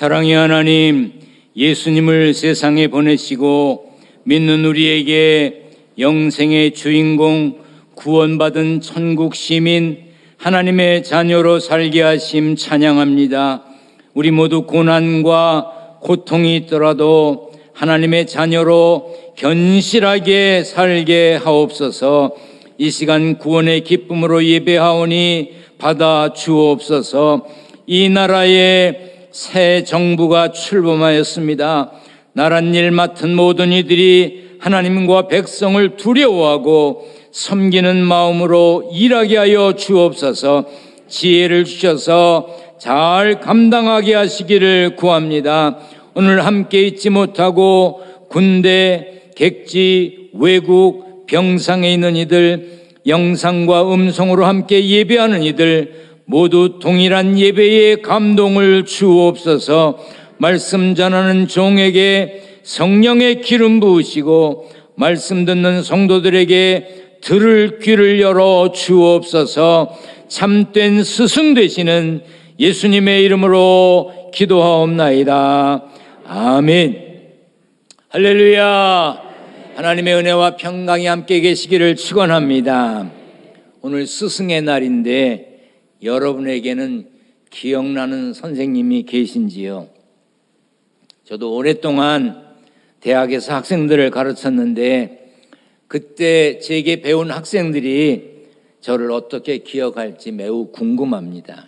사랑의 하나님, 예수님을 세상에 보내시고 믿는 우리에게 영생의 주인공, 구원받은 천국 시민, 하나님의 자녀로 살게 하심 찬양합니다. 우리 모두 고난과 고통이 있더라도 하나님의 자녀로 견실하게 살게 하옵소서. 이 시간 구원의 기쁨으로 예배하오니 받아 주옵소서. 이 나라에 새 정부가 출범하였습니다. 나란 일 맡은 모든 이들이 하나님과 백성을 두려워하고 섬기는 마음으로 일하게 하여 주옵소서. 지혜를 주셔서 잘 감당하게 하시기를 구합니다. 오늘 함께 있지 못하고 군대, 객지, 외국, 병상에 있는 이들, 영상과 음성으로 함께 예배하는 이들 모두 동일한 예배의 감동을 주옵소서. 말씀 전하는 종에게 성령의 기름 부으시고 말씀 듣는 성도들에게 들을 귀를 열어 주옵소서. 참된 스승 되시는 예수님의 이름으로 기도하옵나이다. 아멘. 할렐루야. 하나님의 은혜와 평강이 함께 계시기를 축원합니다. 오늘 스승의 날인데 여러분에게는 기억나는 선생님이 계신지요? 저도 오랫동안 대학에서 학생들을 가르쳤는데 그때 제게 배운 학생들이 저를 어떻게 기억할지 매우 궁금합니다.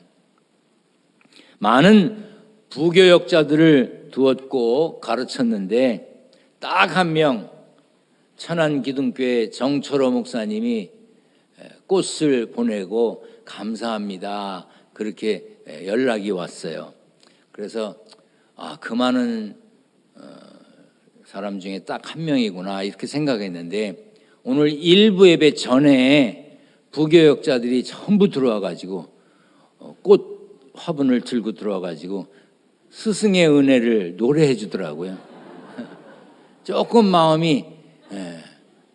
많은 부교역자들을 두었고 가르쳤는데 딱 한 명, 천안기둥교회 정철호 목사님이 꽃을 보내고 감사합니다, 그렇게 연락이 왔어요. 그래서 그 많은 사람 중에 딱 한 명이구나 이렇게 생각했는데 오늘 일부 예배 전에 부교역자들이 전부 들어와가지고 꽃 화분을 들고 들어와가지고 스승의 은혜를 노래해 주더라고요. 조금 마음이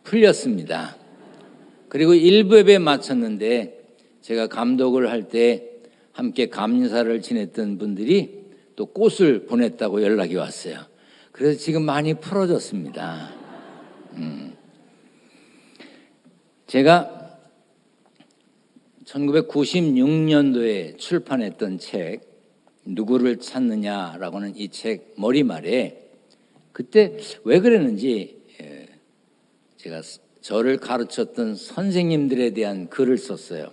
풀렸습니다. 그리고 일부 예배 마쳤는데 제가 감독을 할 때 함께 감사를 지냈던 분들이 또 꽃을 보냈다고 연락이 왔어요. 그래서 지금 많이 풀어졌습니다. 제가 1996년도에 출판했던 책 누구를 찾느냐라고는 이 책 머리말에 그때 왜 그랬는지 제가 저를 가르쳤던 선생님들에 대한 글을 썼어요.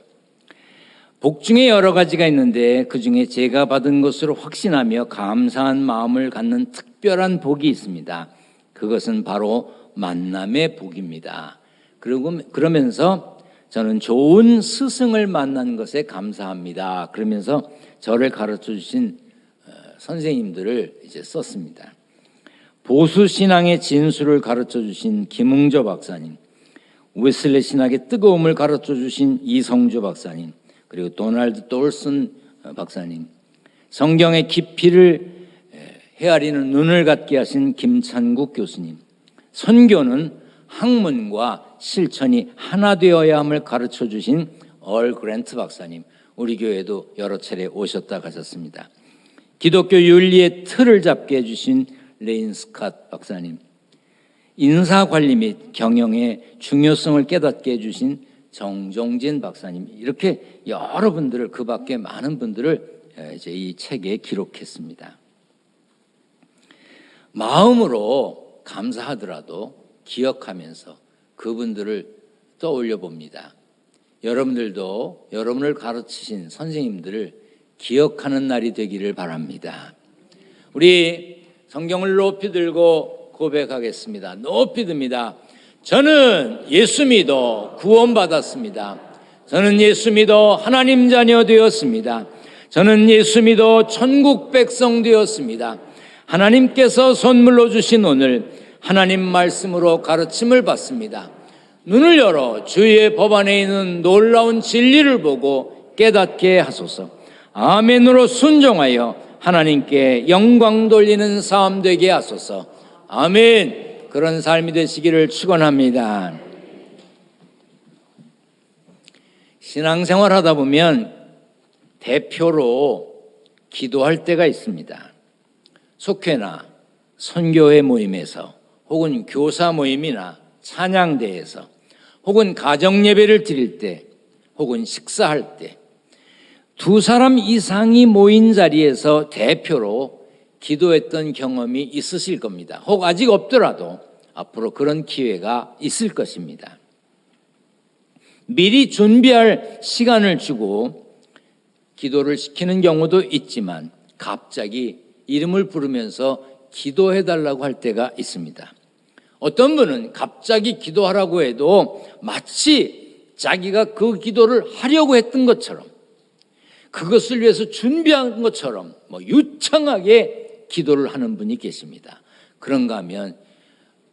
복 중에 여러 가지가 있는데 그 중에 제가 받은 것으로 확신하며 감사한 마음을 갖는 특별한 복이 있습니다. 그것은 바로 만남의 복입니다. 그러면서 저는 좋은 스승을 만난 것에 감사합니다. 그러면서 저를 가르쳐 주신 선생님들을 이제 썼습니다. 보수신앙의 진수를 가르쳐 주신 김응조 박사님, 웨슬리 신학의 뜨거움을 가르쳐 주신 이성주 박사님, 그리고 도널드 돌슨 박사님, 성경의 깊이를 헤아리는 눈을 갖게 하신 김찬국 교수님, 선교는 학문과 실천이 하나 되어야 함을 가르쳐 주신 얼 그랜트 박사님, 우리 교회도 여러 차례 오셨다 가셨습니다. 기독교 윤리의 틀을 잡게 해주신 레인 스캇 박사님, 인사관리 및 경영의 중요성을 깨닫게 해주신 정종진 박사님, 이렇게 여러분들을, 그 밖에 많은 분들을 이제 이 책에 기록했습니다. 마음으로 감사하더라도 기억하면서 그분들을 떠올려 봅니다. 여러분들도 여러분을 가르치신 선생님들을 기억하는 날이 되기를 바랍니다. 우리 성경을 높이 들고 고백하겠습니다. 높이 듭니다. 저는 예수 믿어 구원받았습니다. 저는 예수 믿어 하나님 자녀 되었습니다. 저는 예수 믿어 천국 백성 되었습니다. 하나님께서 선물로 주신 오늘 하나님 말씀으로 가르침을 받습니다. 눈을 열어 주의 법 안에 있는 놀라운 진리를 보고 깨닫게 하소서. 아멘으로 순종하여 하나님께 영광 돌리는 삶 되게 하소서. 아멘. 그런 삶이 되시기를 축원합니다. 신앙생활 하다 보면 대표로 기도할 때가 있습니다. 속회나 선교회 모임에서 혹은 교사 모임이나 찬양대에서 혹은 가정예배를 드릴 때 혹은 식사할 때 두 사람 이상이 모인 자리에서 대표로 기도했던 경험이 있으실 겁니다. 혹 아직 없더라도 앞으로 그런 기회가 있을 것입니다. 미리 준비할 시간을 주고 기도를 시키는 경우도 있지만 갑자기 이름을 부르면서 기도해달라고 할 때가 있습니다. 어떤 분은 갑자기 기도하라고 해도 마치 자기가 그 기도를 하려고 했던 것처럼 그것을 위해서 준비한 것처럼 유창하게 기도를 하는 분이 계십니다. 그런가 하면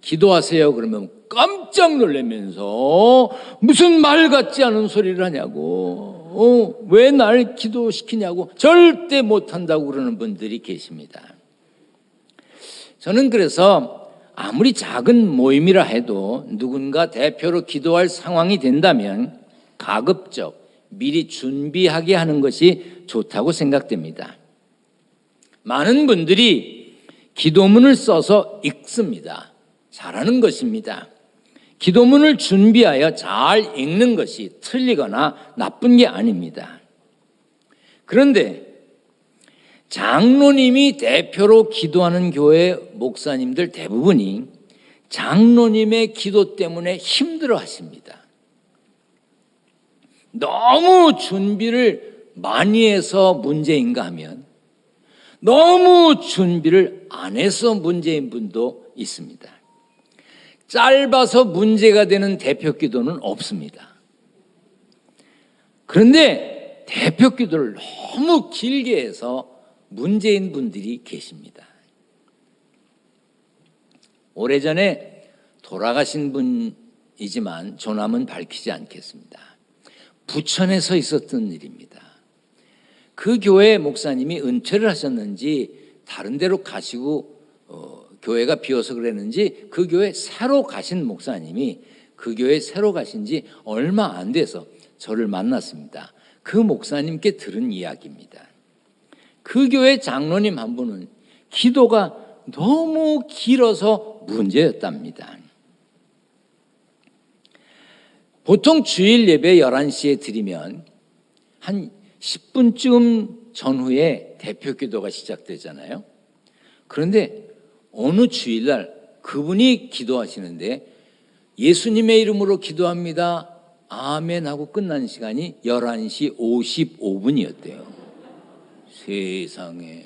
기도하세요 그러면 깜짝 놀라면서 무슨 말 같지 않은 소리를 하냐고 왜 날 기도시키냐고 절대 못한다고 그러는 분들이 계십니다. 저는 그래서 아무리 작은 모임이라 해도 누군가 대표로 기도할 상황이 된다면 가급적 미리 준비하게 하는 것이 좋다고 생각됩니다. 많은 분들이 기도문을 써서 읽습니다. 잘하는 것입니다. 기도문을 준비하여 잘 읽는 것이 틀리거나 나쁜 게 아닙니다. 그런데 장로님이 대표로 기도하는 교회 목사님들 대부분이 장로님의 기도 때문에 힘들어 하십니다. 너무 준비를 많이 해서 문제인가 하면 너무 준비를 안 해서 문제인 분도 있습니다. 짧아서 문제가 되는 대표 기도는 없습니다. 그런데 대표 기도를 너무 길게 해서 문제인 분들이 계십니다. 오래전에 돌아가신 분이지만 조남은 밝히지 않겠습니다. 부천에서 있었던 일입니다. 그 교회 목사님이 은퇴를 하셨는지 다른 데로 가시고 교회가 비어서 그랬는지 그 교회 새로 가신 목사님이 그 교회 새로 가신 지 얼마 안 돼서 저를 만났습니다. 그 목사님께 들은 이야기입니다. 그 교회 장로님 한 분은 기도가 너무 길어서 문제였답니다. 보통 주일 예배 11시에 드리면 한 10분쯤 전후에 대표 기도가 시작되잖아요. 그런데 어느 주일날 그분이 기도하시는데 예수님의 이름으로 기도합니다. 아멘 하고 끝난 시간이 11시 55분이었대요. 세상에.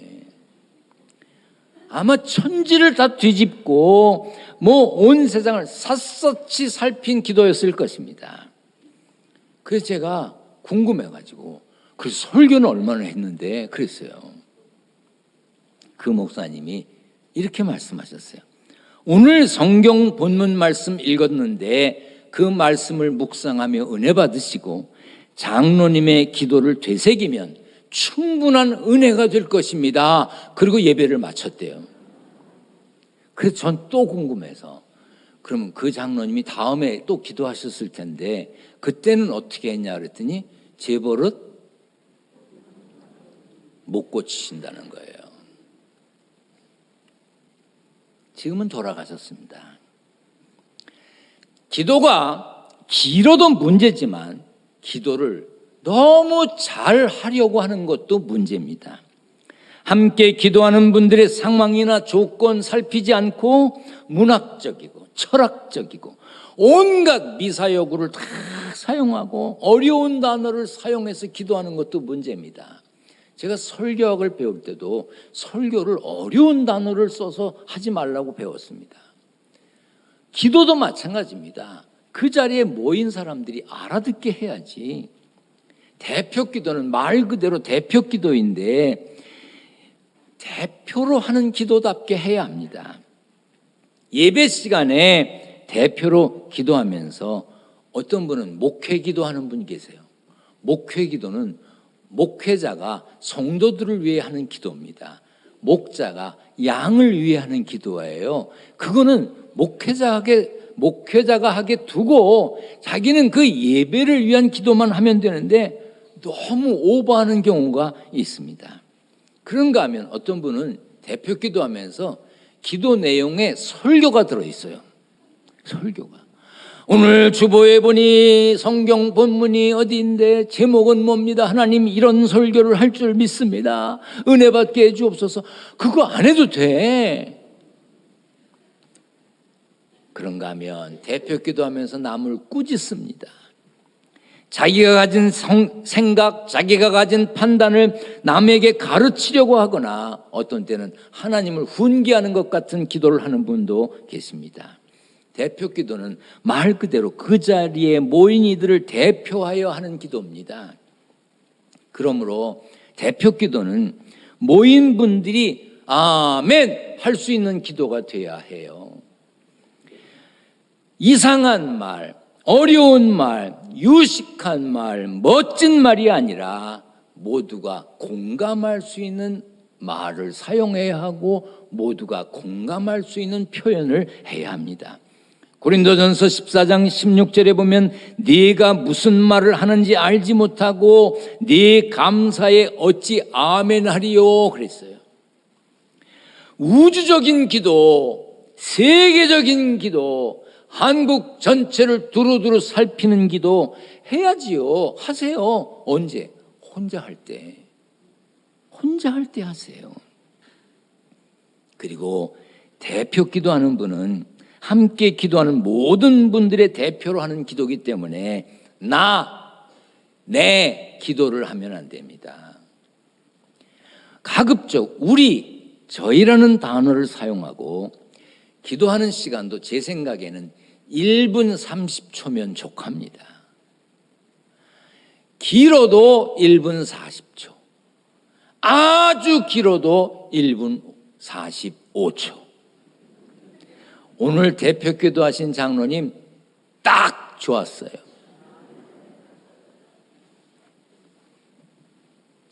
아마 천지를 다 뒤집고 온 세상을 샅샅이 살핀 기도였을 것입니다. 그래서 제가 궁금해가지고 그래서 설교는 얼마나 했는데 그랬어요. 그 목사님이 이렇게 말씀하셨어요. 오늘 성경 본문 말씀 읽었는데 그 말씀을 묵상하며 은혜 받으시고 장로님의 기도를 되새기면 충분한 은혜가 될 것입니다. 그리고 예배를 마쳤대요. 그래서 전 또 궁금해서 그러면 그 장로님이 다음에 또 기도하셨을 텐데 그때는 어떻게 했냐 그랬더니 제 버릇 못 고치신다는 거예요. 지금은 돌아가셨습니다. 기도가 길어도 문제지만 기도를 너무 잘 하려고 하는 것도 문제입니다. 함께 기도하는 분들의 상황이나 조건 살피지 않고 문학적이고 철학적이고 온갖 미사여구를 다 사용하고 어려운 단어를 사용해서 기도하는 것도 문제입니다. 제가 설교학을 배울 때도 설교를 어려운 단어를 써서 하지 말라고 배웠습니다. 기도도 마찬가지입니다. 그 자리에 모인 사람들이 알아듣게 해야지. 대표 기도는 말 그대로 대표 기도인데 대표로 하는 기도답게 해야 합니다. 예배 시간에 대표로 기도하면서 어떤 분은 목회 기도하는 분이 계세요. 목회 기도는 목회자가 성도들을 위해 하는 기도입니다. 목자가 양을 위해 하는 기도예요. 그거는 목회자가 하게 두고 자기는 그 예배를 위한 기도만 하면 되는데 너무 오버하는 경우가 있습니다. 그런가 하면 어떤 분은 대표 기도하면서 기도 내용에 설교가 들어있어요. 설교가. 오늘 주보에 보니 성경 본문이 어디인데 제목은 뭡니다. 하나님 이런 설교를 할 줄 믿습니다. 은혜 받게 해주옵소서. 그거 안 해도 돼. 그런가 하면 대표 기도하면서 남을 꾸짖습니다. 자기가 가진 생각, 자기가 가진 판단을 남에게 가르치려고 하거나 어떤 때는 하나님을 훈계하는 것 같은 기도를 하는 분도 계십니다. 대표 기도는 말 그대로 그 자리에 모인 이들을 대표하여 하는 기도입니다. 그러므로 대표 기도는 모인 분들이 아멘 할 수 있는 기도가 돼야 해요. 이상한 말, 어려운 말, 유식한 말, 멋진 말이 아니라 모두가 공감할 수 있는 말을 사용해야 하고 모두가 공감할 수 있는 표현을 해야 합니다. 고린도전서 14장 16절에 보면 네가 무슨 말을 하는지 알지 못하고 네 감사에 어찌 아멘하리요 그랬어요. 우주적인 기도, 세계적인 기도, 한국 전체를 두루두루 살피는 기도 해야지요. 하세요. 언제? 혼자 할 때. 혼자 할 때 하세요. 그리고 대표 기도하는 분은 함께 기도하는 모든 분들의 대표로 하는 기도이기 때문에 내 기도를 하면 안 됩니다. 가급적 우리, 저희라는 단어를 사용하고 기도하는 시간도 제 생각에는 1분 30초면 족합니다. 길어도 1분 40초. 아주 길어도 1분 45초. 오늘 대표 기도하신 장로님 딱 좋았어요.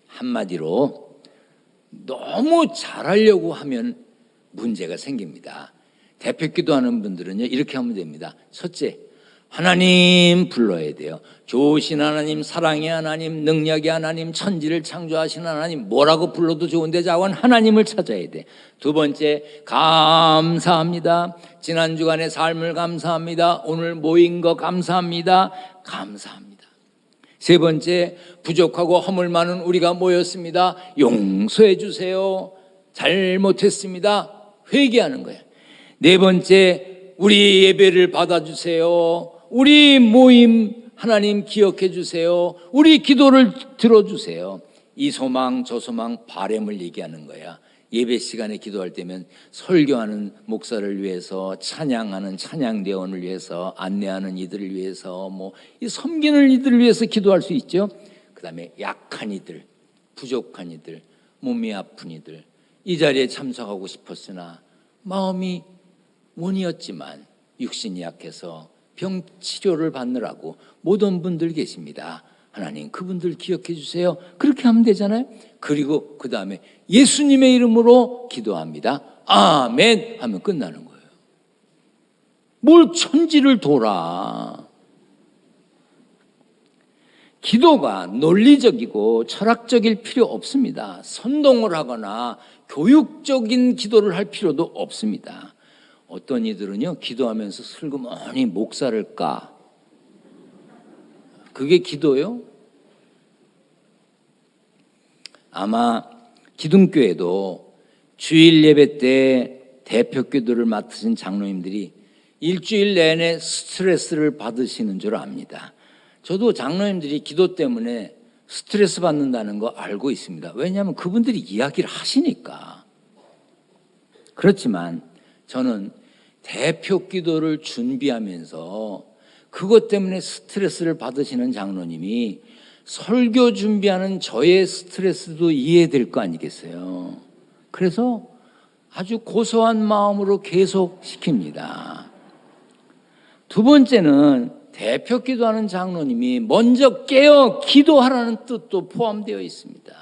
한마디로 너무 잘하려고 하면 문제가 생깁니다. 대표 기도하는 분들은요 이렇게 하면 됩니다. 첫째, 하나님 불러야 돼요. 좋으신 하나님, 사랑의 하나님, 능력의 하나님, 천지를 창조하신 하나님, 뭐라고 불러도 좋은데 자원 하나님을 찾아야 돼. 두 번째, 감사합니다. 지난 주간의 삶을 감사합니다. 오늘 모인 거 감사합니다. 감사합니다. 세 번째, 부족하고 허물 많은 우리가 모였습니다. 용서해 주세요. 잘못했습니다. 회개하는 거예요. 네 번째, 우리 예배를 받아주세요. 우리 모임 하나님 기억해 주세요. 우리 기도를 들어주세요. 이 소망 저 소망 바램을 얘기하는 거야. 예배 시간에 기도할 때면 설교하는 목사를 위해서, 찬양하는 찬양대원을 위해서, 안내하는 이들을 위해서, 이 섬기는 이들을 위해서 기도할 수 있죠. 그 다음에 약한 이들, 부족한 이들, 몸이 아픈 이들, 이 자리에 참석하고 싶었으나 마음이 원이었지만 육신이 약해서 병 치료를 받느라고 못 온 분들 계십니다. 하나님 그분들 기억해 주세요. 그렇게 하면 되잖아요. 그리고 그 다음에 예수님의 이름으로 기도합니다. 아멘 하면 끝나는 거예요. 뭘 천지를 돌아. 기도가 논리적이고 철학적일 필요 없습니다. 선동을 하거나 교육적인 기도를 할 필요도 없습니다. 어떤 이들은요 기도하면서 슬그머니 목살을 까. 그게 기도요? 아마 기둥교회도 주일 예배 때 대표 기도를 맡으신 장로님들이 일주일 내내 스트레스를 받으시는 줄 압니다. 저도 장로님들이 기도 때문에 스트레스 받는다는 거 알고 있습니다. 왜냐하면 그분들이 이야기를 하시니까. 그렇지만 저는 대표 기도를 준비하면서 그것 때문에 스트레스를 받으시는 장로님이 설교 준비하는 저의 스트레스도 이해될 거 아니겠어요. 그래서 아주 고소한 마음으로 계속 시킵니다. 두 번째는 대표 기도하는 장로님이 먼저 깨어 기도하라는 뜻도 포함되어 있습니다.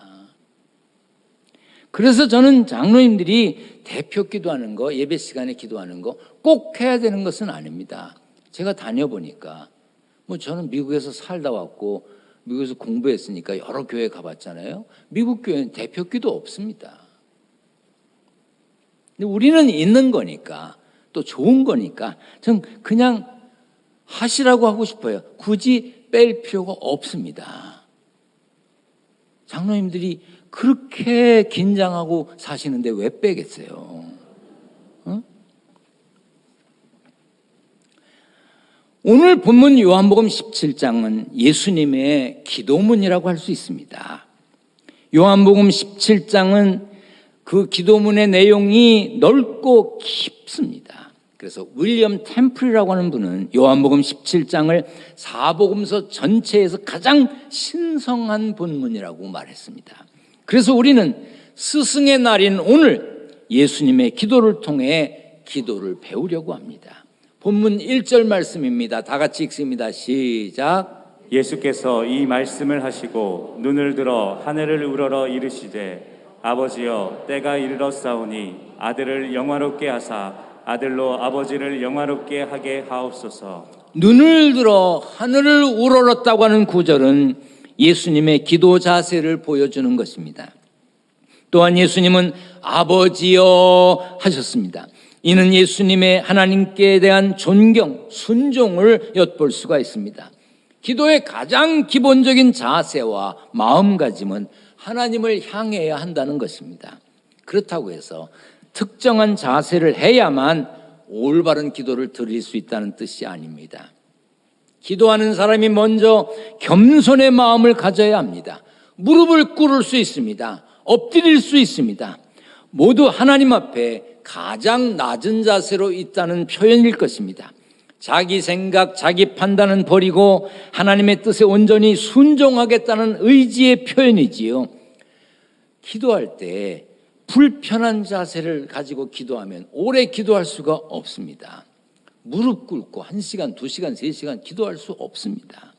그래서 저는 장로님들이 대표 기도하는 거, 예배 시간에 기도하는 거 꼭 해야 되는 것은 아닙니다. 제가 다녀보니까 저는 미국에서 살다 왔고 미국에서 공부했으니까 여러 교회 가봤잖아요. 미국 교회는 대표 기도 없습니다. 근데 우리는 있는 거니까, 또 좋은 거니까 전 그냥 하시라고 하고 싶어요. 굳이 뺄 필요가 없습니다. 장로님들이 그렇게 긴장하고 사시는데 왜 빼겠어요? 어? 오늘 본문 요한복음 17장은 예수님의 기도문이라고 할 수 있습니다. 요한복음 17장은 그 기도문의 내용이 넓고 깊습니다. 그래서 윌리엄 템플이라고 하는 분은 요한복음 17장을 사복음서 전체에서 가장 신성한 본문이라고 말했습니다. 그래서 우리는 스승의 날인 오늘 예수님의 기도를 통해 기도를 배우려고 합니다. 본문 1절 말씀입니다. 다 같이 읽습니다. 시작. 예수께서 이 말씀을 하시고 눈을 들어 하늘을 우러러 이르시되 아버지여 때가 이르렀사오니 아들을 영화롭게 하사 아들로 아버지를 영화롭게 하게 하옵소서. 눈을 들어 하늘을 우러렀다고 하는 구절은 예수님의 기도 자세를 보여주는 것입니다. 또한 예수님은 아버지여 하셨습니다. 이는 예수님의 하나님께 대한 존경, 순종을 엿볼 수가 있습니다. 기도의 가장 기본적인 자세와 마음가짐은 하나님을 향해야 한다는 것입니다. 그렇다고 해서 특정한 자세를 해야만 올바른 기도를 드릴 수 있다는 뜻이 아닙니다. 기도하는 사람이 먼저 겸손의 마음을 가져야 합니다. 무릎을 꿇을 수 있습니다. 엎드릴 수 있습니다. 모두 하나님 앞에 가장 낮은 자세로 있다는 표현일 것입니다. 자기 생각, 자기 판단은 버리고 하나님의 뜻에 온전히 순종하겠다는 의지의 표현이지요. 기도할 때 불편한 자세를 가지고 기도하면 오래 기도할 수가 없습니다. 무릎 꿇고 1시간, 2시간, 3시간 기도할 수 없습니다.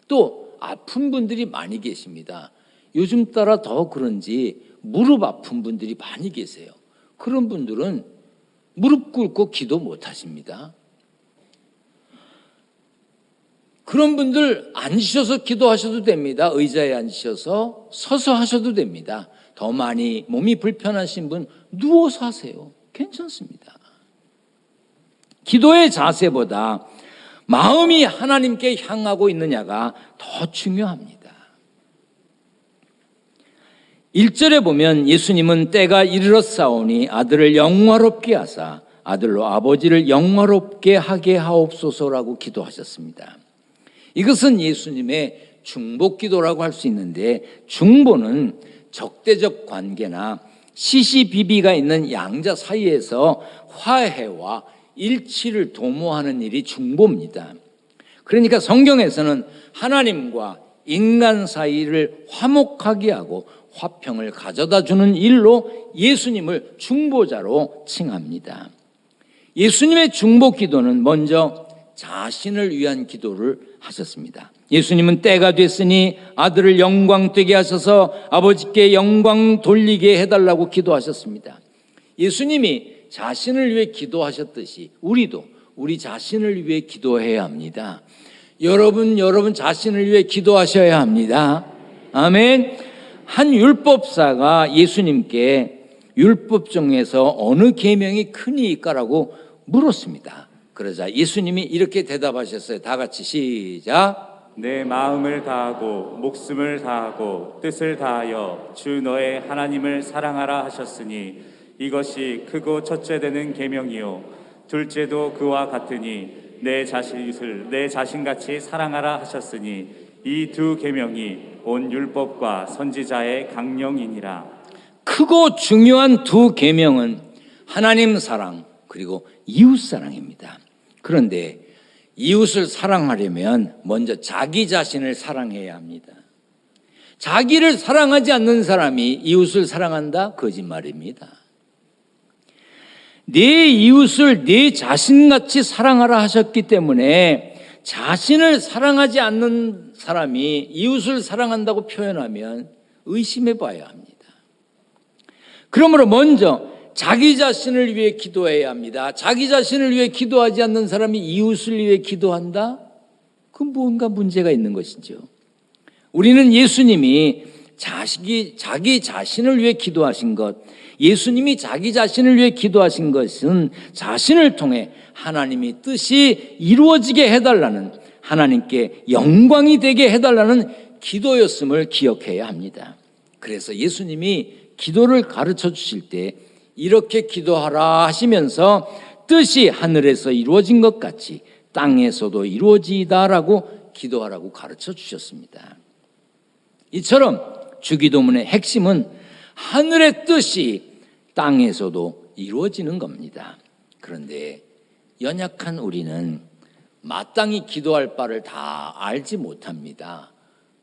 또 아픈 분들이 많이 계십니다. 요즘 따라 더 그런지 무릎 아픈 분들이 많이 계세요. 그런 분들은 무릎 꿇고 기도 못 하십니다. 그런 분들 앉으셔서 기도하셔도 됩니다. 의자에 앉으셔서 서서 하셔도 됩니다. 더 많이 몸이 불편하신 분 누워서 하세요. 괜찮습니다. 기도의 자세보다 마음이 하나님께 향하고 있느냐가 더 중요합니다. 1절에 보면 예수님은 때가 이르렀사오니 아들을 영화롭게 하사 아들로 아버지를 영화롭게 하게 하옵소서라고 기도하셨습니다. 이것은 예수님의 중보기도라고 할 수 있는데, 중보는 적대적 관계나 시시비비가 있는 양자 사이에서 화해와 일치를 도모하는 일이 중보입니다. 그러니까 성경에서는 하나님과 인간 사이를 화목하게 하고 화평을 가져다 주는 일로 예수님을 중보자로 칭합니다. 예수님의 중보 기도는 먼저 자신을 위한 기도를 하셨습니다. 예수님은 때가 됐으니 아들을 영광되게 하셔서 아버지께 영광 돌리게 해달라고 기도하셨습니다. 예수님이 자신을 위해 기도하셨듯이 우리도 우리 자신을 위해 기도해야 합니다. 여러분 자신을 위해 기도하셔야 합니다. 아멘. 한 율법사가 예수님께 율법 중에서 어느 계명이 크니까라고 물었습니다. 그러자 예수님이 이렇게 대답하셨어요. 다 같이 시작. 내 마음을 다하고 목숨을 다하고 뜻을 다하여 주 너의 하나님을 사랑하라 하셨으니 이것이 크고 첫째 되는 계명이요 둘째도 그와 같으니 내 자신을 내 자신같이 사랑하라 하셨으니 이 두 계명이 온 율법과 선지자의 강령이니라. 크고 중요한 두 계명은 하나님 사랑 그리고 이웃 사랑입니다. 그런데 이웃을 사랑하려면 먼저 자기 자신을 사랑해야 합니다. 자기를 사랑하지 않는 사람이 이웃을 사랑한다? 거짓말입니다. 내 이웃을 내 자신같이 사랑하라 하셨기 때문에 자신을 사랑하지 않는 사람이 이웃을 사랑한다고 표현하면 의심해 봐야 합니다. 그러므로 먼저 자기 자신을 위해 기도해야 합니다. 자기 자신을 위해 기도하지 않는 사람이 이웃을 위해 기도한다? 그건 뭔가 문제가 있는 것이죠. 우리는 예수님이 자기 자신을 위해 기도하신 것, 예수님이 자기 자신을 위해 기도하신 것은 자신을 통해 하나님이 뜻이 이루어지게 해달라는, 하나님께 영광이 되게 해달라는 기도였음을 기억해야 합니다. 그래서 예수님이 기도를 가르쳐 주실 때 이렇게 기도하라 하시면서 뜻이 하늘에서 이루어진 것 같이 땅에서도 이루어지이다라고 기도하라고 가르쳐 주셨습니다. 이처럼 주기도문의 핵심은 하늘의 뜻이 땅에서도 이루어지는 겁니다. 그런데 연약한 우리는 마땅히 기도할 바를 다 알지 못합니다.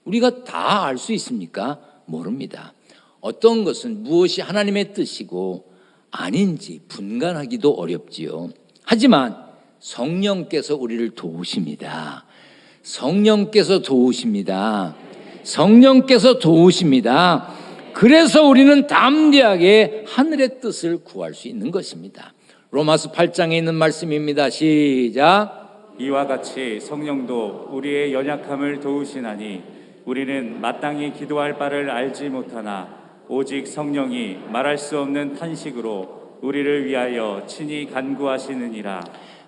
우리가 다 알 수 있습니까? 모릅니다. 어떤 것은 무엇이 하나님의 뜻이고 아닌지 분간하기도 어렵지요. 하지만 성령께서 우리를 도우십니다. 성령께서 도우십니다. 성령께서 도우십니다. 그래서 우리는 담대하게 하늘의 뜻을 구할 수 있는 것입니다. 로마서 8장에 있는 말씀입니다. 시작. 이와 같이 성령도 우리의 연약함을 도우시나니 우리는 마땅히 기도할 바를 알지 못하나 오직 성령이 말할 수 없는 탄식으로 우리를 위하여 친히 간구하시느니라.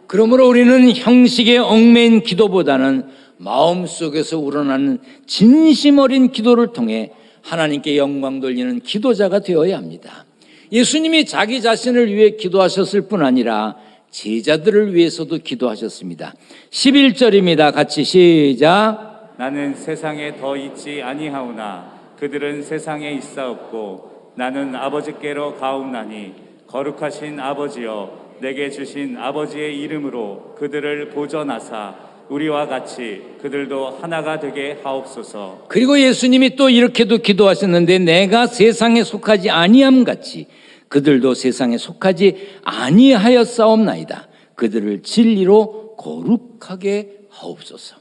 그러므로 우리는 형식에 얽매인 기도보다는 마음속에서 우러나는 진심 어린 기도를 통해 하나님께 영광 돌리는 기도자가 되어야 합니다. 예수님이 자기 자신을 위해 기도하셨을 뿐 아니라 제자들을 위해서도 기도하셨습니다. 11절입니다. 같이 시작. 나는 세상에 더 있지 아니하오나 그들은 세상에 있사옵고 나는 아버지께로 가옵나니 거룩하신 아버지여 내게 주신 아버지의 이름으로 그들을 보전하사 우리와 같이 그들도 하나가 되게 하옵소서. 그리고 예수님이 또 이렇게도 기도하셨는데 내가 세상에 속하지 아니함 같이 그들도 세상에 속하지 아니하였사옵나이다. 그들을 진리로 거룩하게 하옵소서.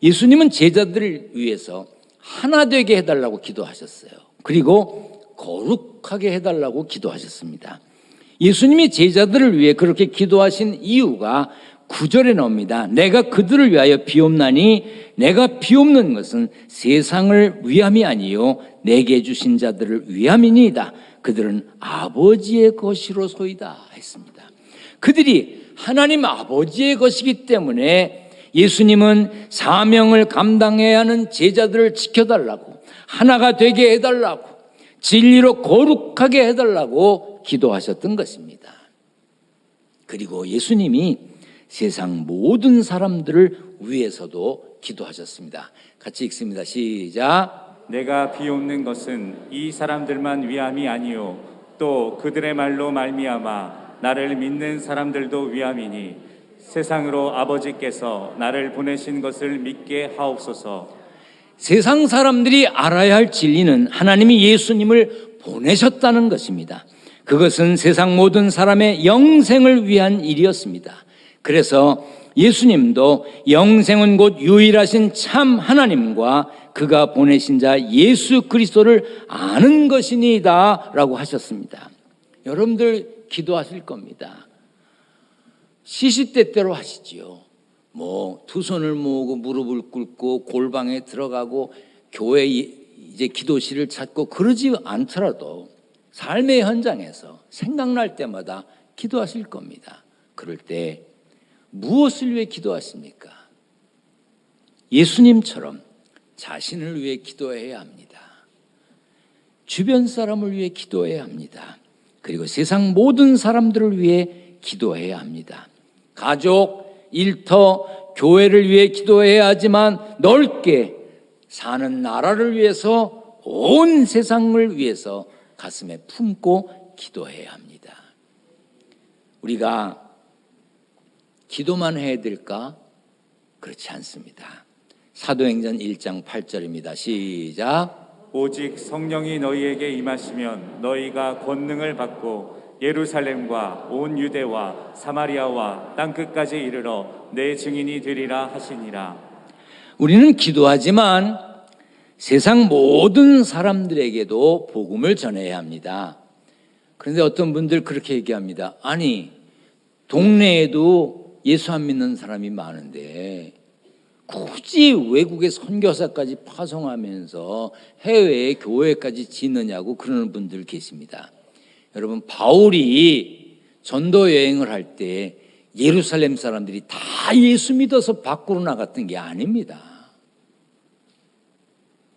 예수님은 제자들을 위해서 하나 되게 해달라고 기도하셨어요. 그리고 거룩하게 해달라고 기도하셨습니다. 예수님이 제자들을 위해 그렇게 기도하신 이유가 9절에 나옵니다. 내가 그들을 위하여 비옵나니 내가 비옵는 것은 세상을 위함이 아니요 내게 주신 자들을 위함이니이다. 그들은 아버지의 것이로소이다 했습니다. 그들이 하나님 아버지의 것이기 때문에 예수님은 사명을 감당해야 하는 제자들을 지켜달라고, 하나가 되게 해달라고, 진리로 거룩하게 해달라고 기도하셨던 것입니다. 그리고 예수님이 세상 모든 사람들을 위해서도 기도하셨습니다. 같이 읽습니다. 시작. 내가 비옵는 것은 이 사람들만 위함이 아니요 또 그들의 말로 말미암아 나를 믿는 사람들도 위함이니 세상으로 아버지께서 나를 보내신 것을 믿게 하옵소서. 세상 사람들이 알아야 할 진리는 하나님이 예수님을 보내셨다는 것입니다. 그것은 세상 모든 사람의 영생을 위한 일이었습니다. 그래서 예수님도 영생은 곧 유일하신 참 하나님과 그가 보내신 자 예수 그리스도를 아는 것이니이다 라고 하셨습니다. 여러분들 기도하실 겁니다. 시시때때로 하시지요. 두 손을 모으고 무릎을 꿇고 골방에 들어가고 교회 이제 기도실을 찾고 그러지 않더라도 삶의 현장에서 생각날 때마다 기도하실 겁니다. 그럴 때 무엇을 위해 기도하십니까? 예수님처럼 자신을 위해 기도해야 합니다. 주변 사람을 위해 기도해야 합니다. 그리고 세상 모든 사람들을 위해 기도해야 합니다. 가족, 일터, 교회를 위해 기도해야 하지만 넓게 사는 나라를 위해서 온 세상을 위해서 가슴에 품고 기도해야 합니다. 우리가 기도만 해야 될까? 그렇지 않습니다. 사도행전 1장 8절입니다. 시작. 오직 성령이 너희에게 임하시면 너희가 권능을 받고 예루살렘과 온 유대와 사마리아와 땅끝까지 이르러 내 증인이 되리라 하시니라. 우리는 기도하지만 세상 모든 사람들에게도 복음을 전해야 합니다. 그런데 어떤 분들 그렇게 얘기합니다. 아니, 동네에도 예수 안 믿는 사람이 많은데 굳이 외국의 선교사까지 파송하면서 해외에 교회까지 짓느냐고 그러는 분들 계십니다. 여러분, 바울이 전도 여행을 할 때 예루살렘 사람들이 다 예수 믿어서 밖으로 나갔던 게 아닙니다.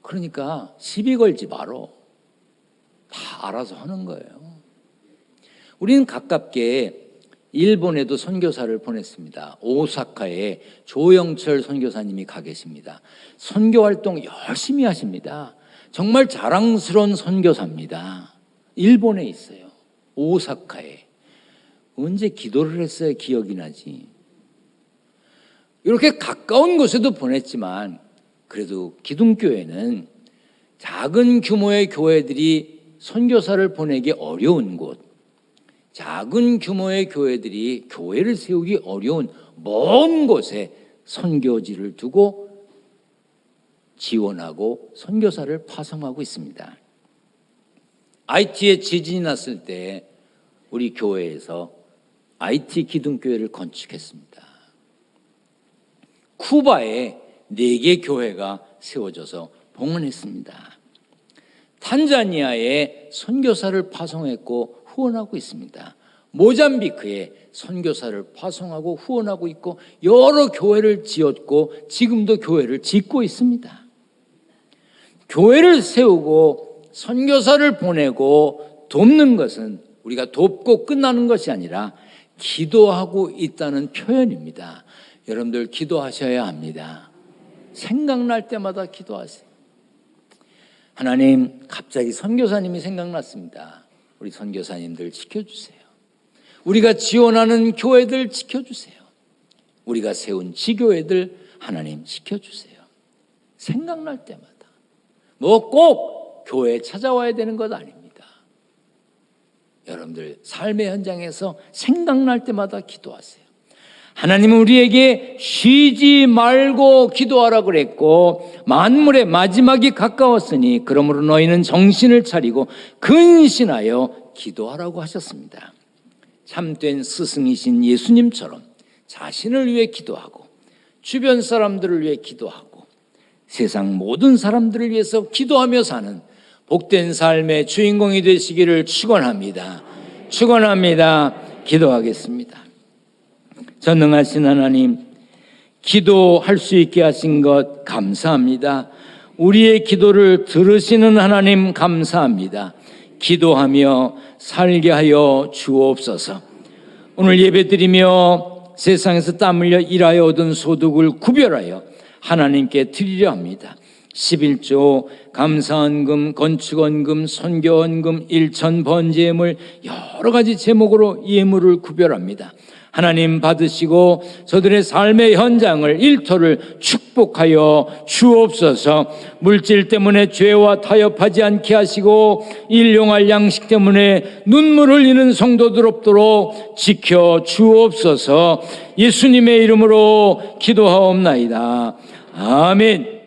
그러니까 시비 걸지 마라. 다 알아서 하는 거예요. 우리는 가깝게 일본에도 선교사를 보냈습니다. 오사카에 조영철 선교사님이 가 계십니다. 선교 활동 열심히 하십니다. 정말 자랑스러운 선교사입니다. 일본에 있어요. 오사카에. 언제 기도를 했어야 기억이 나지. 이렇게 가까운 곳에도 보냈지만 그래도 기둥교회는 작은 규모의 교회들이 선교사를 보내기 어려운 곳, 작은 규모의 교회들이 교회를 세우기 어려운 먼 곳에 선교지를 두고 지원하고 선교사를 파송하고 있습니다. IT에 지진이 났을 때 우리 교회에서 IT 기둥교회를 건축했습니다. 쿠바에 4개 교회가 세워져서 봉헌했습니다. 탄자니아에 선교사를 파송했고 후원하고 있습니다. 모잠비크에 선교사를 파송하고 후원하고 있고 여러 교회를 지었고 지금도 교회를 짓고 있습니다. 교회를 세우고 선교사를 보내고 돕는 것은 우리가 돕고 끝나는 것이 아니라 기도하고 있다는 표현입니다. 여러분들 기도하셔야 합니다. 생각날 때마다 기도하세요. 하나님, 갑자기 선교사님이 생각났습니다. 우리 선교사님들 지켜주세요. 우리가 지원하는 교회들 지켜주세요. 우리가 세운 지교회들 하나님 지켜주세요. 생각날 때마다. 뭐 꼭 교회에 찾아와야 되는 것 아닙니다. 여러분들 삶의 현장에서 생각날 때마다 기도하세요. 하나님은 우리에게 쉬지 말고 기도하라 그랬고 만물의 마지막이 가까웠으니 그러므로 너희는 정신을 차리고 근신하여 기도하라고 하셨습니다. 참된 스승이신 예수님처럼 자신을 위해 기도하고 주변 사람들을 위해 기도하고 세상 모든 사람들을 위해서 기도하며 사는 복된 삶의 주인공이 되시기를 축원합니다. 축원합니다. 기도하겠습니다. 전능하신 하나님, 기도할 수 있게 하신 것 감사합니다. 우리의 기도를 들으시는 하나님 감사합니다. 기도하며 살게 하여 주옵소서. 오늘 예배드리며 세상에서 땀 흘려 일하여 얻은 소득을 구별하여 하나님께 드리려 합니다. 11조, 감사헌금, 건축헌금, 선교헌금, 일천 번제물 여러 가지 제목으로 예물을 구별합니다. 하나님 받으시고 저들의 삶의 현장을 일터를 축복하여 주옵소서. 물질 때문에 죄와 타협하지 않게 하시고 일용할 양식 때문에 눈물 흘리는 성도들 없도록 지켜 주옵소서. 예수님의 이름으로 기도하옵나이다. 아멘.